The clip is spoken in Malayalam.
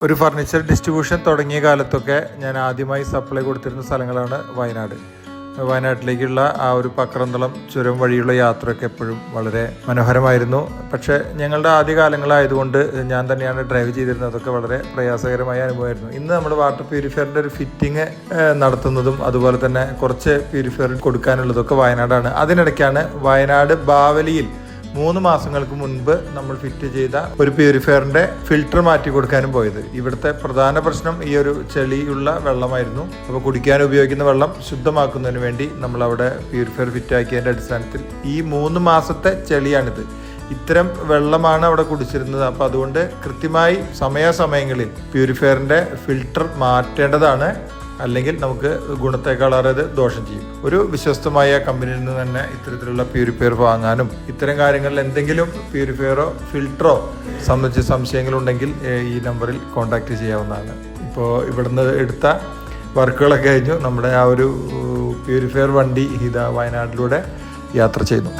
ഒരു ഫർണിച്ചർ ഡിസ്ട്രിബ്യൂഷൻ തുടങ്ങിയ കാലത്തൊക്കെ ഞാൻ ആദ്യമായി സപ്ലൈ കൊടുത്തിരുന്ന സ്ഥലങ്ങളാണ് വയനാട്. വയനാട്ടിലേക്കുള്ള ആ ഒരു പക്രന്തളം ചുരം വഴിയുള്ള യാത്രയൊക്കെ എപ്പോഴും വളരെ മനോഹരമായിരുന്നു. പക്ഷേ ഞങ്ങളുടെ ആദ്യ കാലങ്ങളായതുകൊണ്ട് ഞാൻ തന്നെയാണ് ഡ്രൈവ് ചെയ്തിരുന്നത്. അതൊക്കെ വളരെ പ്രയാസകരമായ അനുഭവമായിരുന്നു. ഇന്ന് നമ്മൾ വാട്ടർ പ്യൂരിഫയറിൻ്റെ ഒരു ഫിറ്റിംഗ് നടത്തുന്നതും അതുപോലെ തന്നെ കുറച്ച് പ്യൂരിഫയർ കൊടുക്കാനുള്ളതൊക്കെ വയനാടാണ്. അതിനിടയ്ക്കാണ് വയനാട് ബാവലിയിൽ 3 മാസങ്ങൾക്ക് മുൻപ് നമ്മൾ ഫിറ്റ് ചെയ്ത ഒരു പ്യൂരിഫയറിൻ്റെ ഫിൽറ്റർ മാറ്റി കൊടുക്കാനും പോയത്. ഇവിടുത്തെ പ്രധാന പ്രശ്നം ഈ ഒരു ചെളിയുള്ള വെള്ളമായിരുന്നു. അപ്പോൾ കുടിക്കാൻ ഉപയോഗിക്കുന്ന വെള്ളം ശുദ്ധമാക്കുന്നതിന് വേണ്ടി നമ്മളവിടെ പ്യൂരിഫയർ ഫിറ്റാക്കിയതിൻ്റെ അടിസ്ഥാനത്തിൽ ഈ 3 മാസത്തെ ചെളിയാണിത്. ഇത്തരം വെള്ളമാണ് അവിടെ കുടിച്ചിരുന്നത്. അപ്പോൾ അതുകൊണ്ട് കൃത്യമായി സമയാസമയങ്ങളിൽ പ്യൂരിഫയറിൻ്റെ ഫിൽറ്റർ മാറ്റേണ്ടതാണ്. അല്ലെങ്കിൽ നമുക്ക് ഗുണത്തേക്കാളേറെ ദോഷം ചെയ്യും. ഒരു വിശ്വസ്തമായ കമ്പനിയിൽ നിന്ന് തന്നെ ഇത്തരത്തിലുള്ള പ്യൂരിഫയർ വാങ്ങാനും ഇത്തരം കാര്യങ്ങളിൽ എന്തെങ്കിലും പ്യൂരിഫയറോ ഫിൽറ്ററോ സംബന്ധിച്ച് സംശയങ്ങളുണ്ടെങ്കിൽ ഈ നമ്പറിൽ കോൺടാക്റ്റ് ചെയ്യാവുന്നതാണ്. ഇപ്പോൾ ഇവിടുന്ന് എടുത്ത വർക്കുകളൊക്കെ കഴിഞ്ഞു. നമ്മുടെ ആ ഒരു പ്യൂരിഫയർ വണ്ടി ഇതാ വയനാട്ടിലൂടെ യാത്ര ചെയ്യുന്നു.